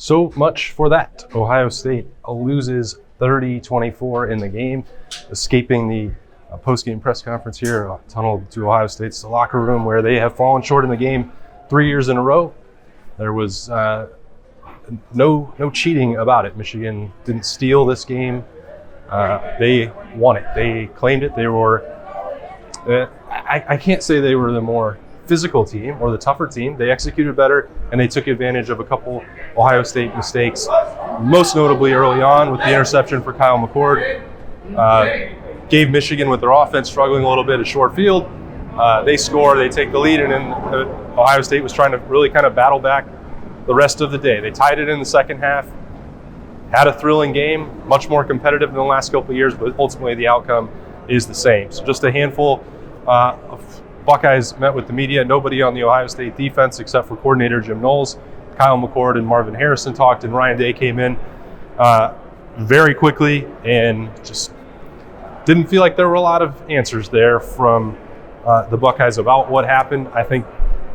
So much for that. Ohio State loses 30-24 in the game, escaping the post-game press conference here, tunneled to Ohio State's locker room where they have fallen short in the game 3 years in a row. There was no cheating about it. Michigan didn't steal this game. They won it. They claimed it. They were, I can't say they were the more physical team or the tougher team. They executed better, and they took advantage of a couple Ohio State mistakes, most notably early on with the interception for Kyle McCord. Gave Michigan, with their offense struggling a little bit at short field, they score, they take the lead, and then Ohio State was trying to really kind of battle back the rest of the day. They tied it in the second half, had a thrilling game, much more competitive than the last couple of years, but ultimately the outcome is the same. So just a handful of Buckeyes met with the media. Nobody on the Ohio State defense except for coordinator Jim Knowles. Kyle McCord and Marvin Harrison talked, and Ryan Day came in very quickly and just didn't feel like there were a lot of answers there from the Buckeyes about what happened. I think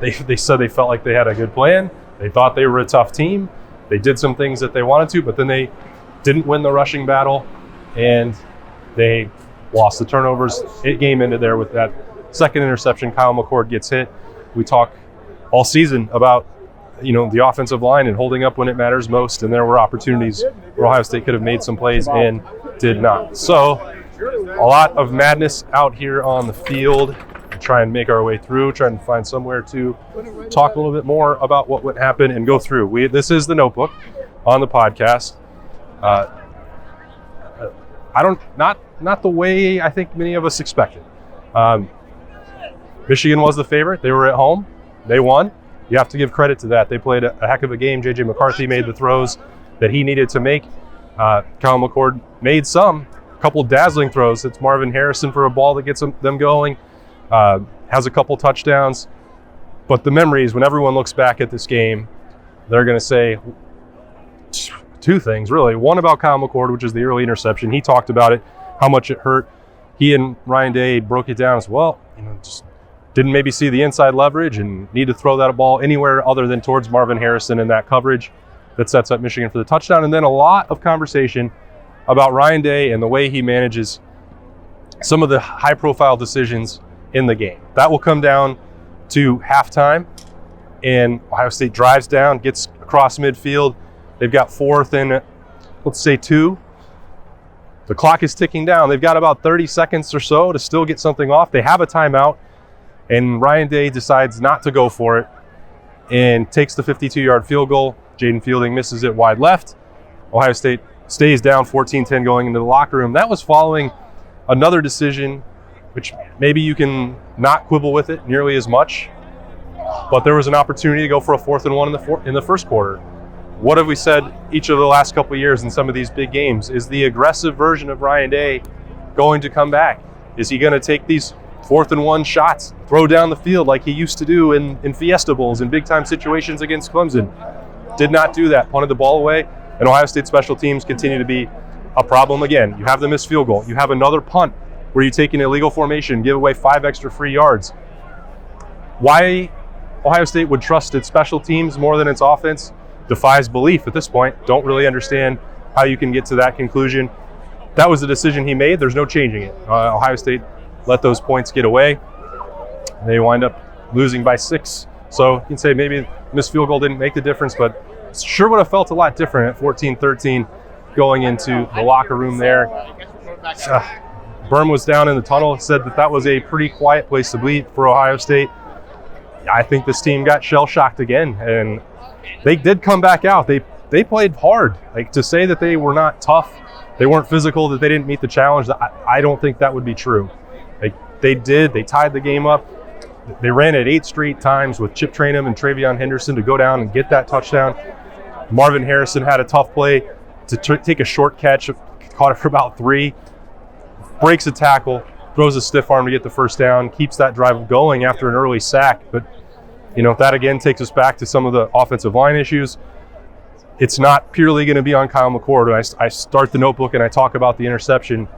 they said they felt like they had a good plan. They thought they were a tough team. They did some things that they wanted to, but then they didn't win the rushing battle, and they lost the turnovers. Game ended there with that second interception. Kyle McCord gets hit. We talk all season about the offensive line and holding up when it matters most, and there were opportunities where Ohio State could have made some plays and did not. So a lot of madness out here on the field. We try and make our way through, trying to find somewhere to talk a little bit more about what would happen and go through. This is the notebook on the podcast. Not the way I think many of us expected. Michigan was the favorite. They were at home. They won. You have to give credit to that. They played a heck of a game. J.J. McCarthy made the throws that he needed to make. Kyle McCord made a couple dazzling throws. It's Marvin Harrison for a ball that gets them going. Has a couple touchdowns. But the memories, when everyone looks back at this game, they're going to say two things, really. One about Kyle McCord, which is the early interception. He talked about it, how much it hurt. He and Ryan Day broke it down as well. Just didn't maybe see the inside leverage and need to throw that ball anywhere other than towards Marvin Harrison in that coverage that sets up Michigan for the touchdown. And then a lot of conversation about Ryan Day and the way he manages some of the high-profile decisions in the game. That will come down to halftime, and Ohio State drives down, gets across midfield. They've got fourth and, let's say, 2. The clock is ticking down. They've got about 30 seconds or so to still get something off. They have a timeout, and Ryan Day decides not to go for it and takes the 52-yard field goal. Jaden Fielding misses it wide left. Ohio State stays down 14-10 going into the locker room. That was following another decision, which maybe you can not quibble with it nearly as much, but there was an opportunity to go for a 4th and 1 in the first quarter. What have we said each of the last couple of years in some of these big games? Is the aggressive version of Ryan Day going to come back? Is he going to take these 4th and 1 shots, throw down the field like he used to do in Fiesta Bowls in big-time situations against Clemson? Did not do that, punted the ball away, and Ohio State special teams continue to be a problem again. You have the missed field goal. You have another punt where you take an illegal formation, give away 5 extra free yards. Why Ohio State would trust its special teams more than its offense defies belief at this point. Don't really understand how you can get to that conclusion. That was the decision he made. There's no changing it. Ohio State let those points get away. They wind up losing by 6. So you can say maybe missed field goal didn't make the difference, but sure would have felt a lot different at 14-13 going into the locker room there. Berm was down in the tunnel, said that was a pretty quiet place to be for Ohio State. I think this team got shell-shocked again, and they did come back out. They played hard. Like, to say that they were not tough, they weren't physical, that they didn't meet the challenge, I don't think that would be true. They tied the game up. They ran it 8 straight times with Chip Trayanum and Travion Henderson to go down and get that touchdown. Marvin Harrison had a tough play to take a short catch, caught it for about 3, breaks a tackle, throws a stiff arm to get the first down, keeps that drive going after an early sack. But, that again takes us back to some of the offensive line issues. It's not purely going to be on Kyle McCord. When I start the notebook and I talk about the interception,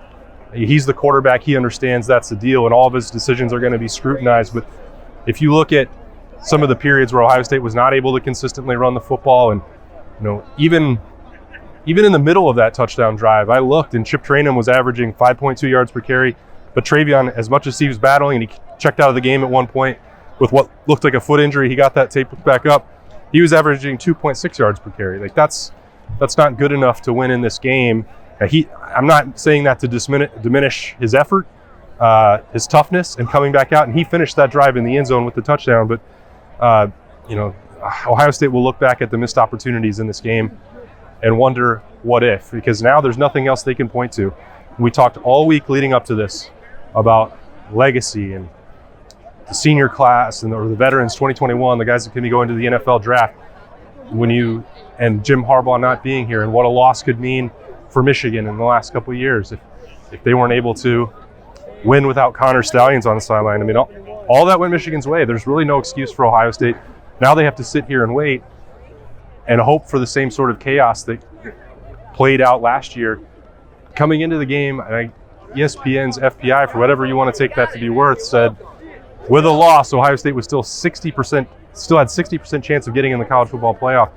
he's the quarterback. He understands that's the deal, and all of his decisions are going to be scrutinized. But if you look at some of the periods where Ohio State was not able to consistently run the football, and Even in the middle of that touchdown drive, I looked and Chip Traynham was averaging 5.2 yards per carry. But Travion, as much as he was battling and he checked out of the game at one point with what looked like a foot injury, he got that taped back up. He was averaging 2.6 yards per carry. Like that's not good enough to win in this game. I'm not saying that to diminish his effort, his toughness, and coming back out. And he finished that drive in the end zone with the touchdown. But Ohio State will look back at the missed opportunities in this game and wonder what if, because now there's nothing else they can point to. We talked all week leading up to this about legacy and the senior class or the veterans 2021, the guys that can be going to the NFL draft. And Jim Harbaugh not being here, and what a loss could mean for Michigan in the last couple of years if they weren't able to win without Connor Stallions on the sideline. I mean, all that went Michigan's way. There's really no excuse for Ohio State. Now they have to sit here and wait and hope for the same sort of chaos that played out last year. Coming into the game, ESPN's FPI, for whatever you want to take that to be worth, said with a loss, Ohio State was still had 60% chance of getting in the college football playoff.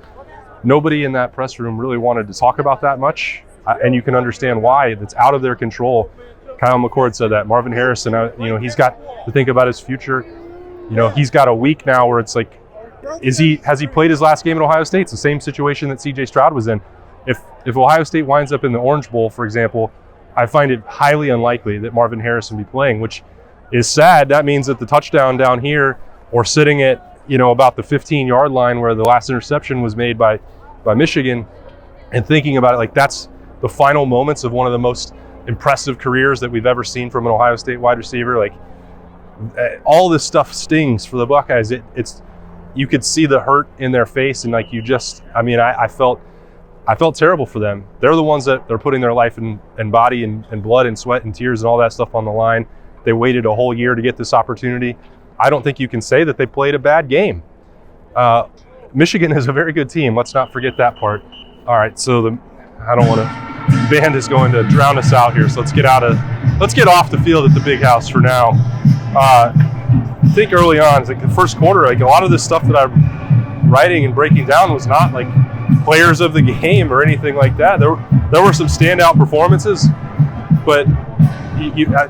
Nobody in that press room really wanted to talk about that much, and you can understand why. It's out of their control. Kyle McCord said that. Marvin Harrison, he's got to think about his future. He's got a week now where it's like, has he played his last game at Ohio State? It's the same situation that C.J. Stroud was in. If Ohio State winds up in the Orange Bowl, for example, I find it highly unlikely that Marvin Harrison be playing, which is sad. That means that the touchdown down here, or sitting at about the 15-yard line where the last interception was made by Michigan, and thinking about it, like that's the final moments of one of the most impressive careers that we've ever seen from an Ohio State wide receiver. Like all this stuff stings for the Buckeyes. It's you could see the hurt in their face, and like I felt terrible for them. They're the ones that they're putting their life and body and blood and sweat and tears and all that stuff on the line. They waited a whole year to get this opportunity. I don't think you can say that they played a bad game. Michigan is a very good team. Let's not forget that part. All right, so the band is going to drown us out here. So let's get off the field at the big house for now. I think early on, it's like the first quarter, like a lot of this stuff that I'm writing and breaking down was not like players of the game or anything like that. There were some standout performances, but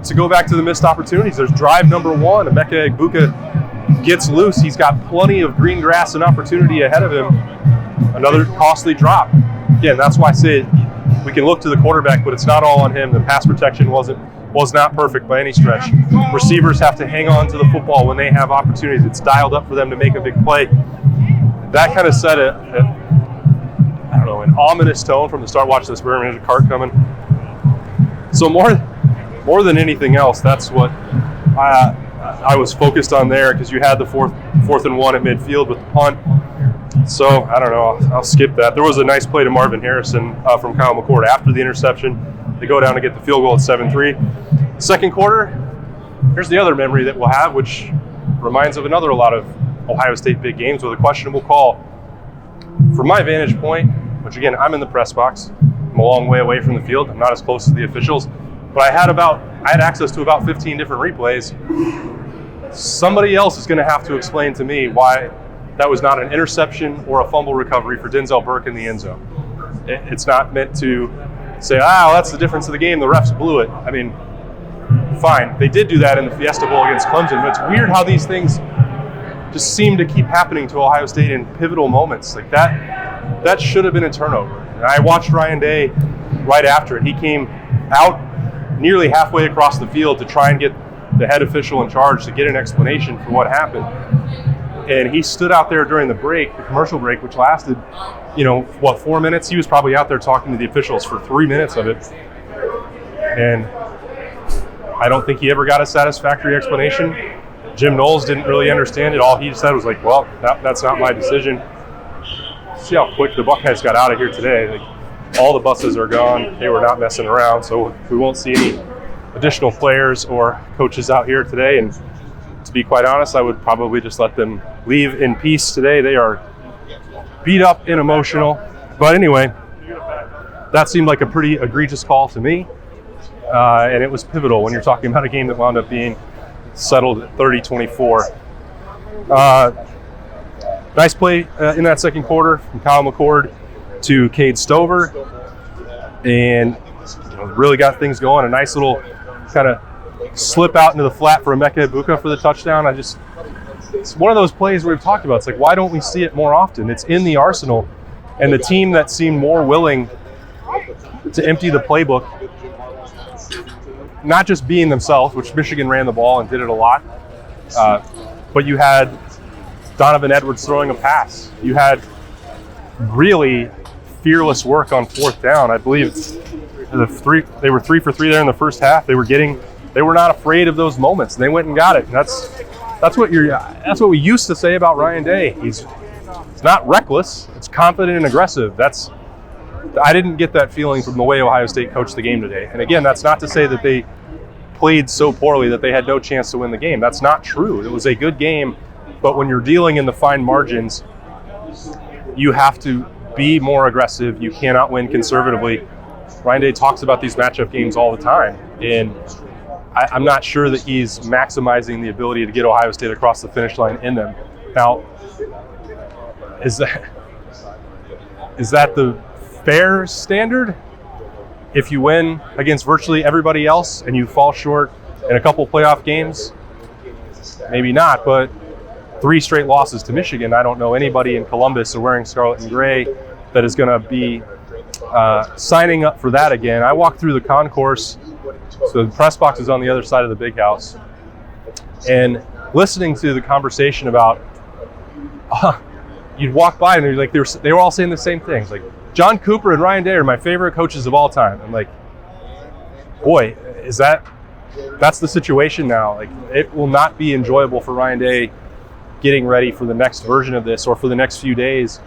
to go back to the missed opportunities, there's drive number one. Emeka Egbuka gets loose. He's got plenty of green grass and opportunity ahead of him. Another costly drop. Again, that's why I say we can look to the quarterback, but it's not all on him. The pass protection was not perfect by any stretch. Receivers have to hang on to the football when they have opportunities. It's dialed up for them to make a big play. That kind of set an ominous tone from the start. Watch this, there's a cart coming. So more than anything else, that's what I was focused on there, because you had the fourth and one at midfield with the punt. So I don't know, I'll skip that. There was a nice play to Marvin Harrison from Kyle McCord after the interception. They go down to get the field goal at 7-3. Second quarter, here's the other memory that we'll have, which reminds of a lot of Ohio State big games with a questionable call. From my vantage point, which again, I'm in the press box. I'm a long way away from the field. I'm not as close to the officials, but I had access to about 15 different replays. Somebody else is going to have to explain to me why that was not an interception or a fumble recovery for Denzel Burke in the end zone. It's not meant to say, that's the difference of the game, the refs blew it. I mean, fine. They did do that in the Fiesta Bowl against Clemson, but it's weird how these things just seem to keep happening to Ohio State in pivotal moments. Like that should have been a turnover. And I watched Ryan Day right after it. He came out nearly halfway across the field to try and get the head official in charge to get an explanation for what happened. And he stood out there during the commercial break, which lasted, 4 minutes? He was probably out there talking to the officials for 3 minutes of it. And I don't think he ever got a satisfactory explanation. Jim Knowles didn't really understand it. All he said was like, well, that's not my decision. See how quick the Buckeyes got out of here today. Like, all the buses are gone. They were not messing around, so we won't see any additional players or coaches out here today. And to be quite honest, I would probably just let them leave in peace today. They are beat up and emotional. But anyway, that seemed like a pretty egregious call to me. And it was pivotal when you're talking about a game that wound up being settled at 30-24. Nice play in that second quarter from Kyle McCord. to Cade Stover, and really got things going. A nice little kind of slip out into the flat for Emeka Ibuka for the touchdown. It's one of those plays where we've talked about. It's like, why don't we see it more often? It's in the arsenal, and the team that seemed more willing to empty the playbook, not just being themselves, which Michigan ran the ball and did it a lot, but you had Donovan Edwards throwing a pass. You had really fearless work on fourth down. I believe they were 3 for 3 there in the first half. They were not afraid of those moments, and they went and got it. And that's what we used to say about Ryan Day. He's not reckless. It's confident and aggressive. I didn't get that feeling from the way Ohio State coached the game today. And again, that's not to say that they played so poorly that they had no chance to win the game. That's not true. It was a good game, but when you're dealing in the fine margins, you have to be more aggressive. You cannot win conservatively. Ryan Day talks about these matchup games all the time, and I'm not sure that he's maximizing the ability to get Ohio State across the finish line in them. Now, is that the fair standard? If you win against virtually everybody else and you fall short in a couple playoff games, maybe not, but 3 straight losses to Michigan. I don't know anybody in Columbus or wearing scarlet and gray that is going to be signing up for that again. I walked through the concourse, so the press box is on the other side of the big house, and listening to the conversation about, you'd walk by and they're like, they were all saying the same things. Like, John Cooper and Ryan Day are my favorite coaches of all time. I'm like, boy, that's the situation now. Like, it will not be enjoyable for Ryan Day getting ready for the next version of this or for the next few days,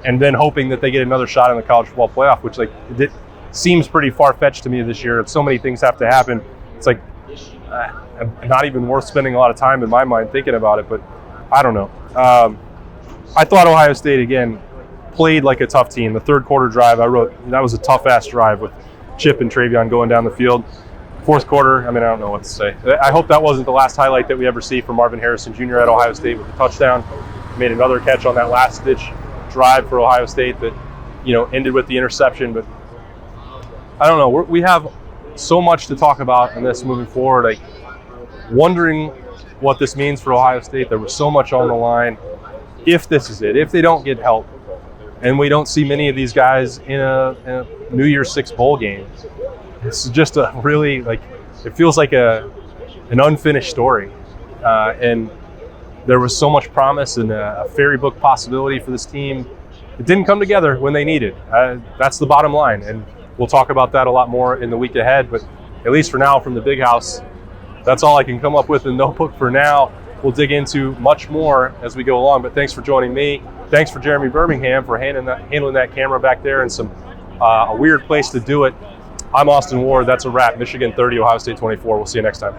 and then hoping that they get another shot in the college football playoff, which it seems pretty far-fetched to me this year. So many things have to happen. It's like not even worth spending a lot of time in my mind thinking about it, but I don't know. I thought Ohio State, again, played like a tough team. The third quarter drive, I wrote, that was a tough-ass drive with Chip and Travion going down the field. Fourth quarter, I don't know what to say. I hope that wasn't the last highlight that we ever see from Marvin Harrison Jr. at Ohio State with a touchdown. Made another catch on that last-ditch drive for Ohio State that, ended with the interception. But I don't know. We have so much to talk about in this moving forward. Like, wondering what this means for Ohio State. There was so much on the line. If this is it, if they don't get help, and we don't see many of these guys in a New Year's Six bowl game, it's just a really, it feels like an unfinished story. And there was so much promise and a fairy book possibility for this team. It didn't come together when they needed. That's the bottom line. And we'll talk about that a lot more in the week ahead. But at least for now, from the Big House, that's all I can come up with in Notebook for now. We'll dig into much more as we go along. But thanks for joining me. Thanks for Jeremy Birmingham for handling that camera back there in a weird place to do it. I'm Austin Ward. That's a wrap. Michigan 30, Ohio State 24. We'll see you next time.